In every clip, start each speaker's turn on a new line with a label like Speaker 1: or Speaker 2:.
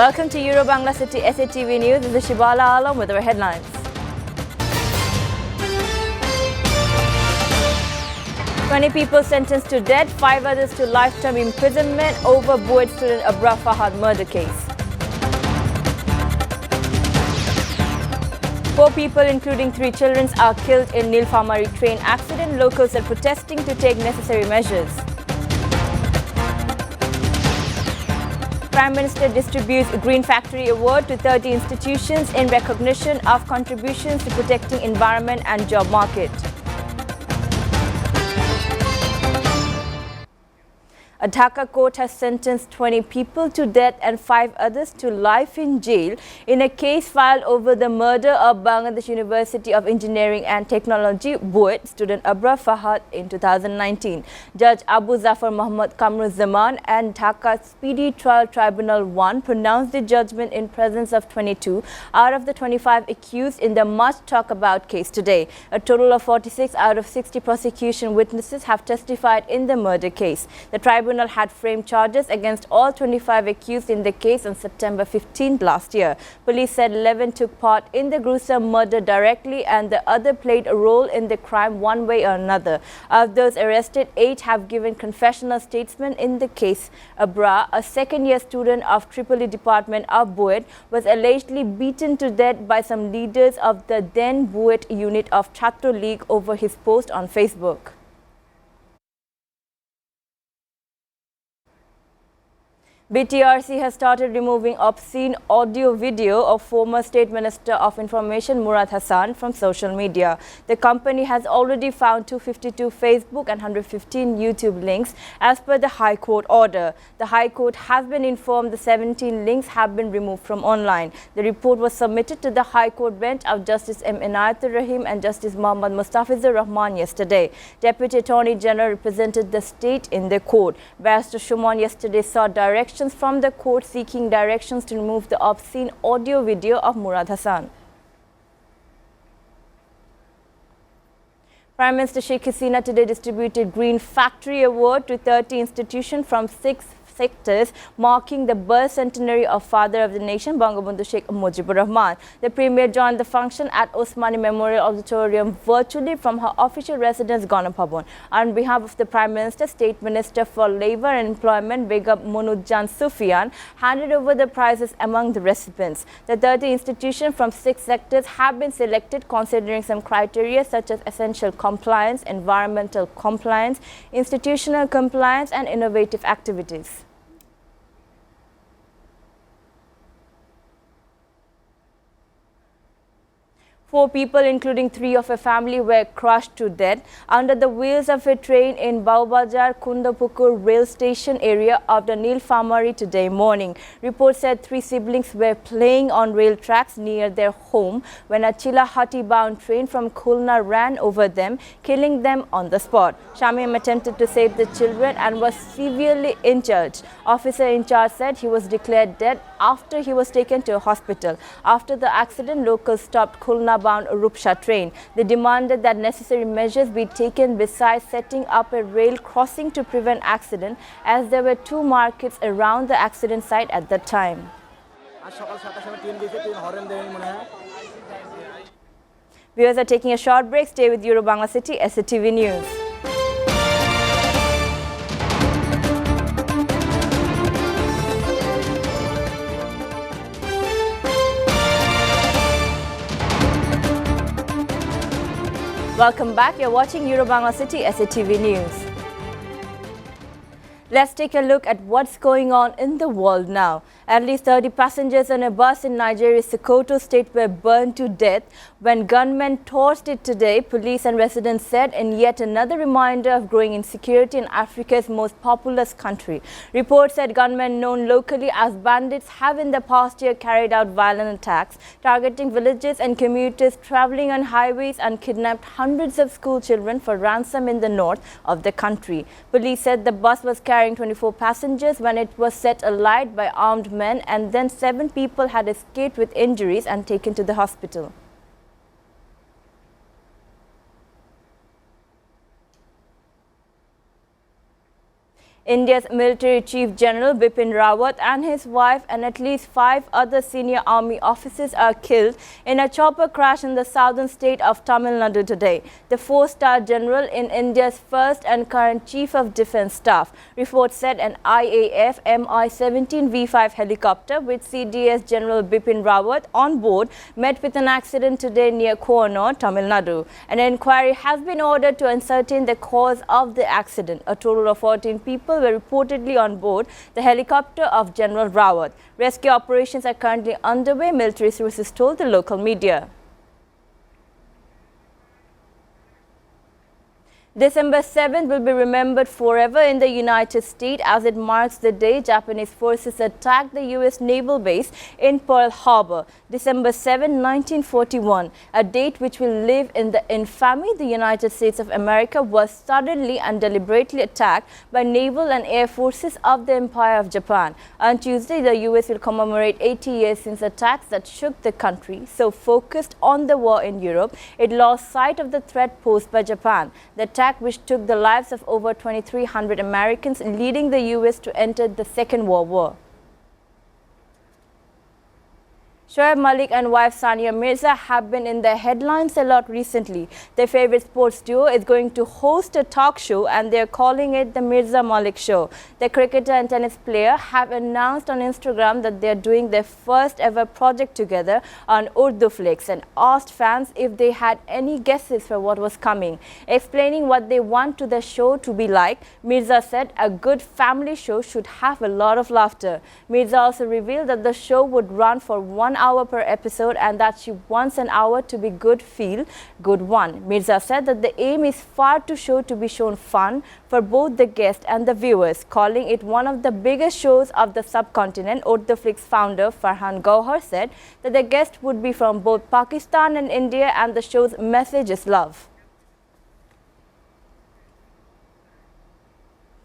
Speaker 1: Welcome to Euro Bangla City SATV News. This is Shibala Alam with our headlines. 20 people sentenced to death, 5 others to lifetime imprisonment over Buet student Abra Fahad murder case. 4 people, including 3 children, are killed in Nilphamari train accident. Locals are protesting to take necessary measures. Prime Minister distributes a Green Factory Award to 30 institutions in recognition of contributions to protecting environment and job market. A Dhaka court has sentenced 20 people to death and 5 others to life in jail in a case filed over the murder of Bangladesh University of Engineering and Technology Buet student Abra Fahad in 2019. Judge Abu Zafar Muhammad Kamruzzaman and Dhaka Speedy Trial Tribunal 1 pronounced the judgment in presence of 22 out of the 25 accused in the much talked about case today. A total of 46 out of 60 prosecution witnesses have testified in the murder case. The tribunal had framed charges against all 25 accused in the case on September 15 last year. Police said 11 took part in the gruesome murder directly and the other played a role in the crime one way or another. Of those arrested, 8 have given confessional statements in the case. Abra, a second-year student of Tripoli Department of Buet, was allegedly beaten to death by some leaders of the then Buet unit of Chhatro League over his post on Facebook. BTRC has started removing obscene audio video of former State Minister of Information Murad Hassan from social media. The company has already found 252 Facebook and 115 YouTube links as per the High Court order. The High Court has been informed the 17 links have been removed from online. The report was submitted to the High Court bench of Justice M. Inayatur Rahim and Justice Muhammad Mustafizur Rahman yesterday. Deputy Attorney General represented the state in the court. Barrister Shuman yesterday sought direction from the court seeking directions to remove the obscene audio video of Murad Hassan. Prime Minister Sheikh Hasina today distributed Green Factory Award to 30 institutions from 6 sectors, marking the birth centenary of Father of the Nation, Bangabandhu Sheikh Mujibur Rahman. The Premier joined the function at Osmani Memorial Auditorium virtually from her official residence, Ganapabon. On behalf of the Prime Minister, State Minister for Labour and Employment, Begum Munujjan Sufyan, handed over the prizes among the recipients. The 30 institutions from 6 sectors have been selected considering some criteria such as essential compliance, environmental compliance, institutional compliance and innovative activities. 4 people, including 3 of a family, were crushed to death under the wheels of a train in Baubazar Kundapukur rail station area of the Nilphamari today morning. Reports said 3 siblings were playing on rail tracks near their home when a Chilahati-bound train from Khulna ran over them, killing them on the spot. Shamim attempted to save the children and was severely injured. Officer in charge said he was declared dead after he was taken to a hospital. After the accident, locals stopped Khulna-bound Rupsha train. They demanded that necessary measures be taken besides setting up a rail crossing to prevent accident, as there were 2 markets around the accident site at that time. Viewers are taking a short break. Stay with Euro Bangla City SATV News. Welcome back. You're watching Euro Bangla City SATV News. Let's take a look at what's going on in the world now. At least 30 passengers on a bus in Nigeria's Sokoto state were burned to death when gunmen torched it today, police and residents said, in yet another reminder of growing insecurity in Africa's most populous country. Reports said gunmen known locally as bandits have in the past year carried out violent attacks, targeting villages and commuters traveling on highways and kidnapped hundreds of school children for ransom in the north of the country. Police said the bus was carrying 24 passengers when it was set alight by armed men, and then 7 people had escaped with injuries and taken to the hospital. India's military chief General Bipin Rawat and his wife and at least 5 other senior army officers are killed in a chopper crash in the southern state of Tamil Nadu today. The 4-star general in India's first and current chief of defense staff. Reports said an IAF Mi-17 V5 helicopter with CDS General Bipin Rawat on board met with an accident today near Konoor, Tamil Nadu. An inquiry has been ordered to ascertain the cause of the accident. A total of 14 people were reportedly on board the helicopter of General Rawat. Rescue operations are currently underway, military sources told the local media. December 7th will be remembered forever in the United States as it marks the day Japanese forces attacked the U.S. naval base in Pearl Harbor. December 7, 1941, a date which will live in the infamy. The United States of America was suddenly and deliberately attacked by naval and air forces of the Empire of Japan. On Tuesday, the U.S. will commemorate 80 years since attacks that shook the country. So focused on the war in Europe, it lost sight of the threat posed by Japan. The attack which took the lives of over 2,300 Americans, leading the U.S. to enter the Second World War. Shoaib Malik and wife Sania Mirza have been in the headlines a lot recently. Their favorite sports duo is going to host a talk show and they are calling it the Mirza Malik Show. The cricketer and tennis player have announced on Instagram that they are doing their first ever project together on Urdu flicks and asked fans if they had any guesses for what was coming. Explaining what they want to the show to be like, Mirza said a good family show should have a lot of laughter. Mirza also revealed that the show would run for 1 hour per episode and that she wants an hour to be good feel, good one. Mirza said that the aim is far too show to be shown fun for both the guests and the viewers, calling it one of the biggest shows of the subcontinent. Urdu Flicks founder Farhan Gauhar said that the guests would be from both Pakistan and India and the show's message is love.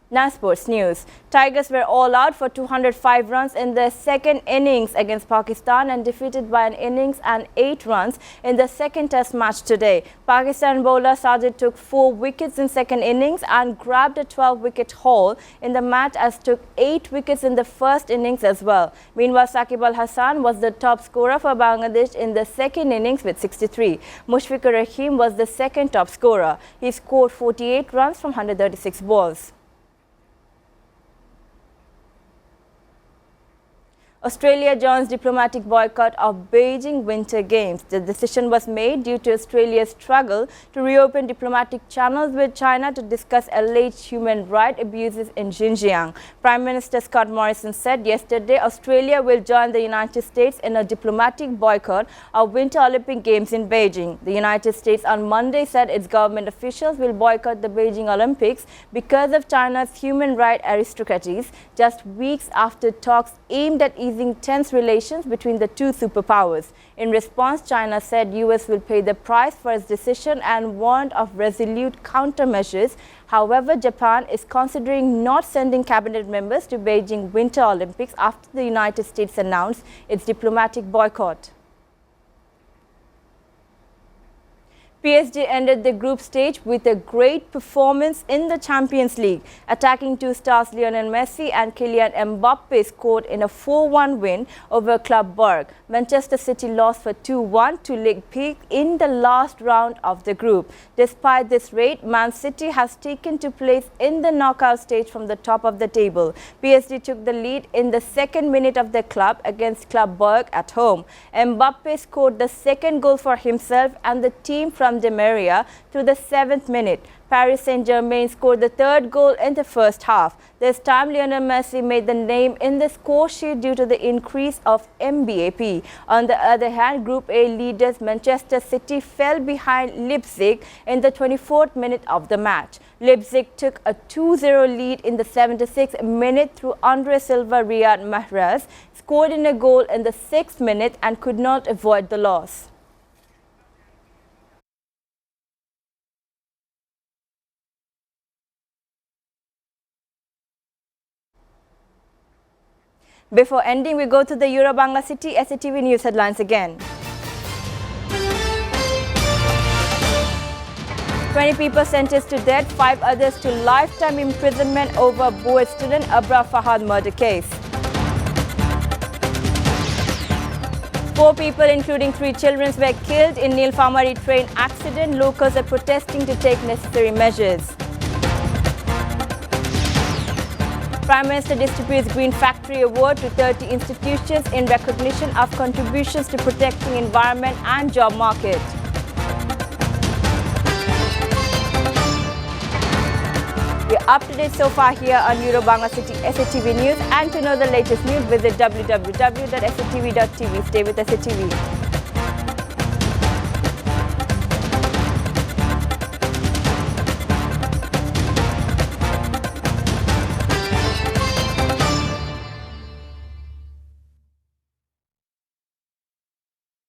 Speaker 1: Now sports news. Tigers were all out for 205 runs in their second innings against Pakistan and defeated by an innings and 8 runs in the second test match today. Pakistan bowler Sajid took 4 wickets in second innings and grabbed a 12-wicket haul in the match as took 8 wickets in the first innings as well. Meanwhile, Saqib Al Hasan was the top scorer for Bangladesh in the second innings with 63. Mushfiqur Rahim was the second top scorer. He scored 48 runs from 136 balls. Australia joins diplomatic boycott of Beijing Winter Games. The decision was made due to Australia's struggle to reopen diplomatic channels with China to discuss alleged human rights abuses in Xinjiang. Prime Minister Scott Morrison said yesterday Australia will join the United States in a diplomatic boycott of Winter Olympic Games in Beijing. The United States on Monday said its government officials will boycott the Beijing Olympics because of China's human rights aristocracies, just weeks after talks aimed at easing tense relations between the two superpowers. In response, China said US will pay the price for its decision and warned of resolute countermeasures. However, Japan is considering not sending cabinet members to Beijing Winter Olympics after the United States announced its diplomatic boycott. PSG ended the group stage with a great performance in the Champions League. Attacking 2 stars Lionel Messi and Kylian Mbappe scored in a 4-1 win over Club Brugge. Manchester City lost for 2-1 to Leipzig in the last round of the group. Despite this raid, Man City has taken to place in the knockout stage from the top of the table. PSG took the lead in the second minute of the club against Club Brugge at home. Mbappe scored the second goal for himself and the team from Di Maria to the 7th minute. Paris Saint-Germain scored the 3rd goal in the first half. This time, Lionel Messi made the name in the score sheet due to the increase of MBAP. On the other hand, Group A leaders Manchester City fell behind Leipzig in the 24th minute of the match. Leipzig took a 2-0 lead in the 76th minute through Andre Silva. Riyad Mahrez scored in a goal in the 6th minute and could not avoid the loss. Before ending, we go to the Euro-Bangla City SATV News headlines again. 20 people sentenced to death, 5 others to lifetime imprisonment over board student Abrar Fahad murder case. 4 people, including 3 children, were killed in Nilphamari train accident. Locals are protesting to take necessary measures. Prime Minister distributes Green Factory Award to 30 institutions in recognition of contributions to protecting environment and job market. We're up to date so far here on Euro Bangla City SATV News, and to know the latest news, visit www.satvtv. Stay with SATV.